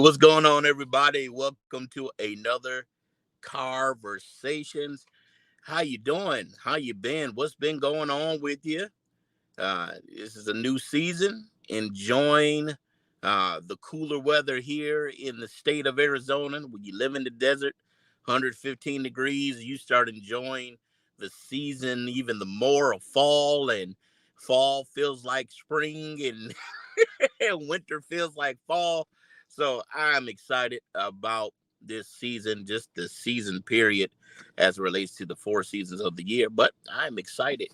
what's going on, everybody? Welcome to another Conversations. How you doing? How you been? What's been going on with you? This is a new season. Enjoying the cooler weather here in the state of Arizona. When you live in the desert, 115 degrees, you start enjoying the season even the more of fall, and fall feels like spring, and and winter feels like fall. So I'm excited about this season, just the season period as it relates to the four seasons of the year. But I'm excited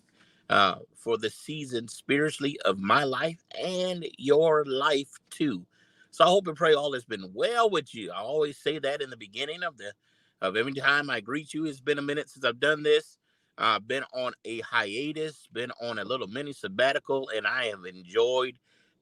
for the season spiritually of my life and your life too. So I hope and pray all has been well with you. I always say that in the beginning of every time I greet you. It's been a minute since I've done this. Been on a hiatus, been on a little mini sabbatical, and I have enjoyed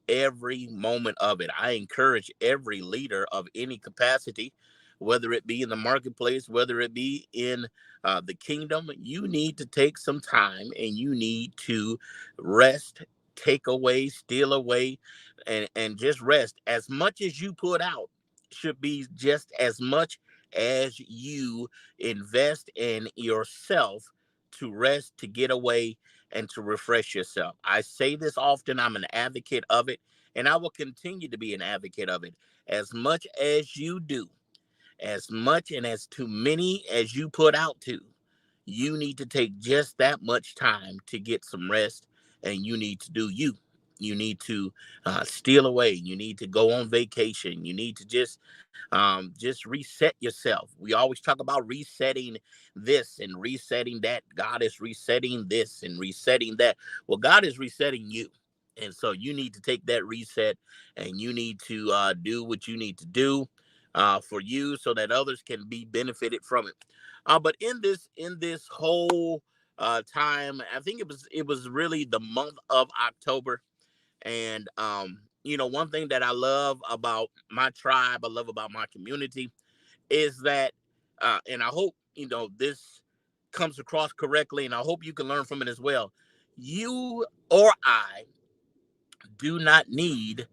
every moment of it. I encourage every leader of any capacity, whether it be in the marketplace, whether it be in the kingdom, you need to take some time and you need to rest, take away, steal away, and just rest. As much as you put out should be just as much as you invest in yourself to rest, to get away, and to refresh yourself. I say this often, I'm an advocate of it, and I will continue to be an advocate of it. As much as you do, as much and as too many as you put out to, you need to take just that much time to get some rest, and you need to do you. You need to steal away. You need to go on vacation. You need to just reset yourself. We always talk about resetting this and resetting that. God is resetting this and resetting that. Well, God is resetting you. And so you need to take that reset and you need to do what you need to do for you so that others can be benefited from it. But in this whole time, I think it was really the month of October, and one thing that I love about my tribe, I love about my community, is that, and I hope this comes across correctly, and I hope you can learn from it as well. You or I do not need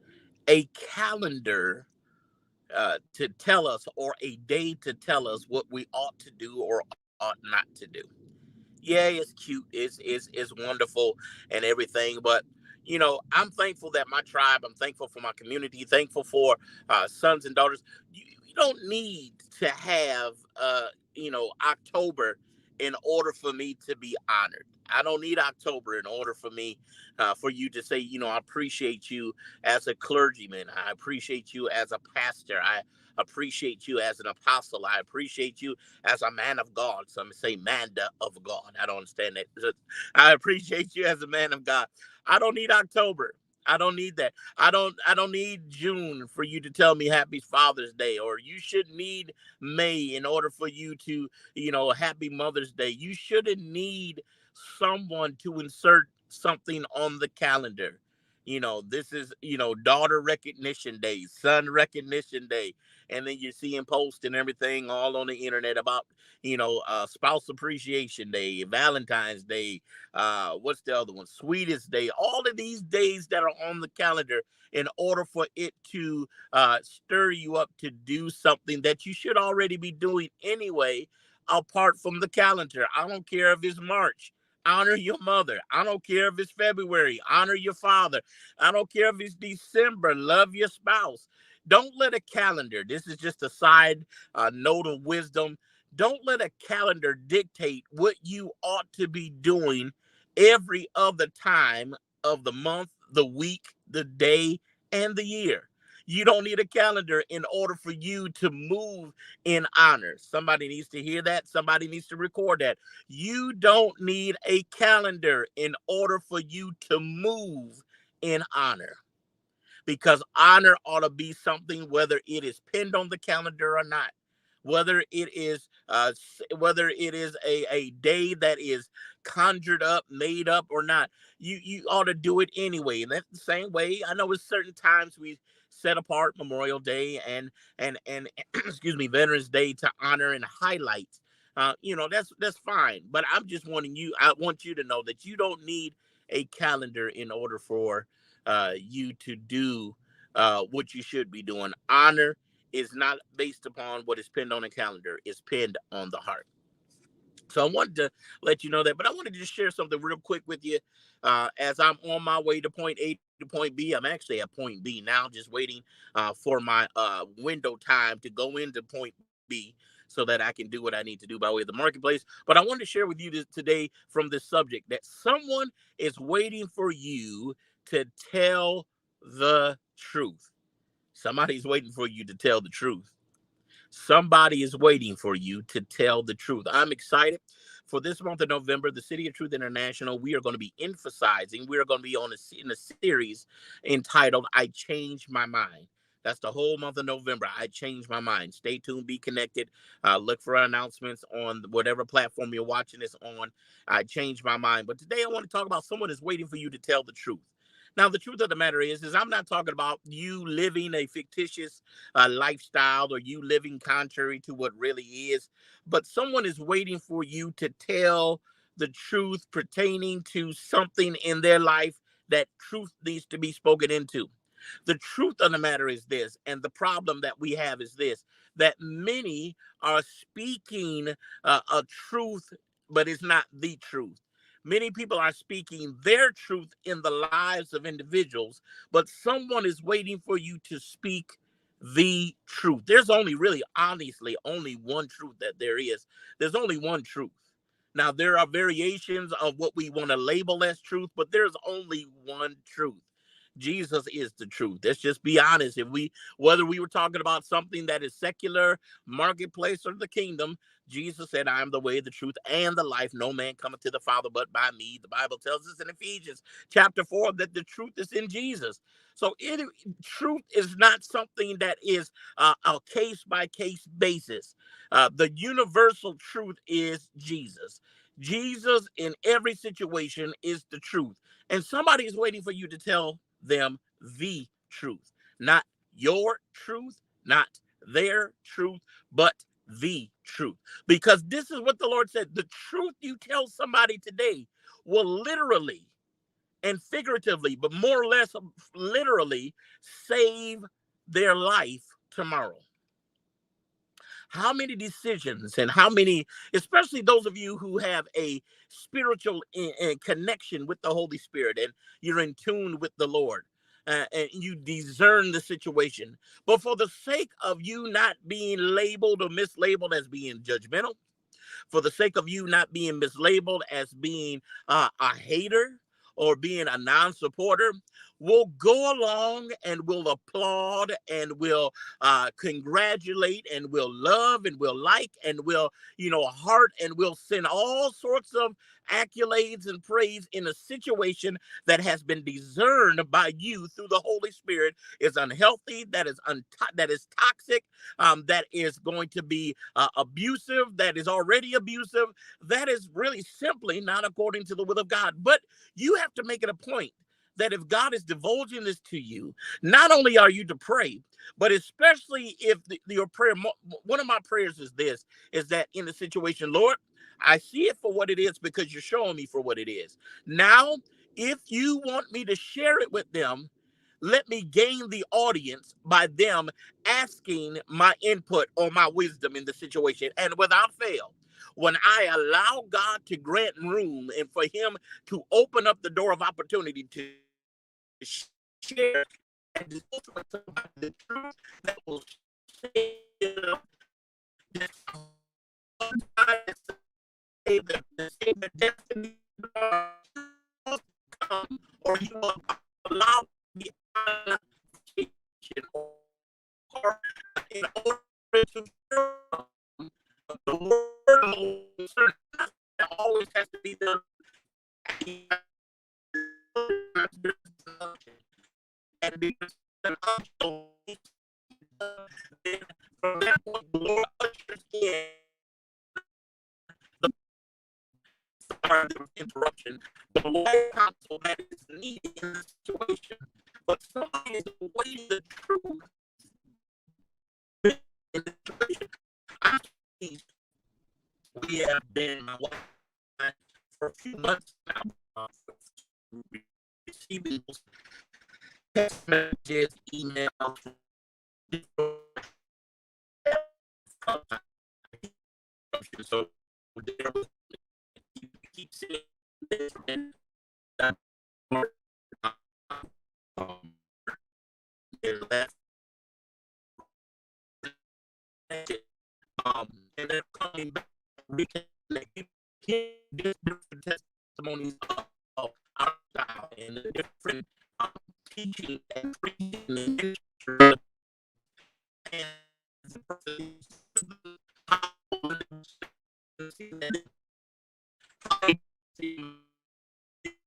a calendar to tell us, or a day to tell us what we ought to do or ought not to do. Yeah, it's cute, it's wonderful and everything, but I'm thankful that my tribe, I'm thankful for my community, thankful for sons and daughters. You don't need to have October in order for me to be honored. I don't need October in order for me for you to say, I appreciate you as a clergyman, I appreciate you as a pastor, I appreciate you as an apostle, I appreciate you as a man of God. Some say man of God. I don't understand that. I appreciate you as a man of God. I don't need October. I don't need that. I don't need June for you to tell me happy Father's Day, or you shouldn't need May in order for you to, happy Mother's Day. You shouldn't need someone to insert something on the calendar. This is, daughter recognition day, son recognition day, and then you're seeing posts and everything all on the internet about spouse appreciation day, Valentine's Day, what's the other one, Sweetest Day, all of these days that are on the calendar, in order for it to stir you up to do something that you should already be doing anyway, apart from the calendar. I don't care if it's March, honor your mother. I don't care if it's February, honor your father. I don't care if it's December, love your spouse. Don't let a calendar, this is just a side note of wisdom. Don't let a calendar dictate what you ought to be doing every other time of the month, the week, the day, and the year. You don't need a calendar in order for you to move in honor. Somebody needs to hear that. Somebody needs to record that. You don't need a calendar in order for you to move in honor, because honor ought to be something, whether it is pinned on the calendar or not, whether it is a day that is conjured up, made up or not. You ought to do it anyway. And that's the same way. I know it's certain times we set apart Memorial Day and excuse me, Veterans Day, to honor and highlight. That's fine, but I want you to know that you don't need a calendar in order for you to do what you should be doing. Honor is not based upon what is pinned on a calendar. It's pinned on the heart. So I wanted to let you know that, but I wanted to just share something real quick with you. As I'm on my way to point A to point B, I'm actually at point B now, just waiting for my window time to go into point B so that I can do what I need to do by way of the marketplace. But I wanted to share with you today from this subject that someone is waiting for you to tell the truth. Somebody's waiting for you to tell the truth. Somebody is waiting for you to tell the truth. I'm excited for this month of November, the City of Truth International. We are going to be emphasizing, we are going to be in a series entitled I Changed My Mind. That's the whole month of November. I changed my mind. Stay tuned, be connected. Look for announcements on whatever platform you're watching this on. I changed my mind. But today I want to talk about someone is waiting for you to tell the truth. Now, the truth of the matter is I'm not talking about you living a fictitious lifestyle or you living contrary to what really is, but someone is waiting for you to tell the truth pertaining to something in their life that truth needs to be spoken into. The truth of the matter is this, and the problem that we have is this, that many are speaking a truth, but it's not the truth. Many people are speaking their truth in the lives of individuals, but someone is waiting for you to speak the truth. There's only really, honestly, only one truth that there is. There's only one truth. Now, there are variations of what we want to label as truth, but there's only one truth. Jesus is the truth. Let's just be honest. Whether we were talking about something that is secular, marketplace, or the kingdom, Jesus said, I am the way, the truth, and the life. No man cometh to the Father but by me. The Bible tells us in Ephesians chapter 4 that the truth is in Jesus. So truth is not something that is a case-by-case basis. The universal truth is Jesus. Jesus in every situation is the truth. And somebody is waiting for you to tell them the truth. Not your truth, not their truth, but the truth. Because this is what the Lord said. The truth you tell somebody today will literally and figuratively, but more or less literally, save their life tomorrow. How many decisions and how many, especially those of you who have a spiritual connection with the Holy Spirit and you're in tune with the Lord, and you discern the situation, but for the sake of you not being labeled or mislabeled as being judgmental, for the sake of you not being mislabeled as being a hater or being a non-supporter, we'll go along and we'll applaud and we'll congratulate and we'll love and we'll like and we'll, heart, and we'll send all sorts of accolades and praise in a situation that has been discerned by you through the Holy Spirit is unhealthy, that is toxic, that is going to be abusive, that is already abusive, that is really simply not according to the will of God. But you have to make it a point that if God is divulging this to you, not only are you to pray, but especially if your prayer, one of my prayers is this, is that in the situation, Lord, I see it for what it is because you're showing me for what it is. Now, if you want me to share it with them, let me gain the audience by them asking my input or my wisdom in the situation. And without fail, when I allow God to grant room and for him to open up the door of opportunity to share and discuss with somebody the truth that will save save the destiny, or you will allow the or in order to the word that always has to be done and because from that point the Lord ushers in the interruption, the Lord counsel that is needed in the situation, but somebody is waiting the truth in the situation. We have been for a few months now receiving text messages, emails, So there was, you keep seeing this and that part, um, and left, and then coming back, we can like, you hear different testimonies of our style and the different um, teaching and preaching and ministry and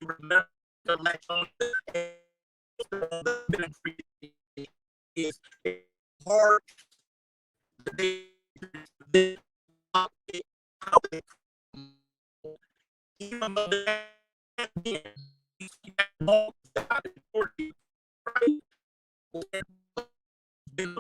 remember like on the ministry is hard. They how it even though they right? Been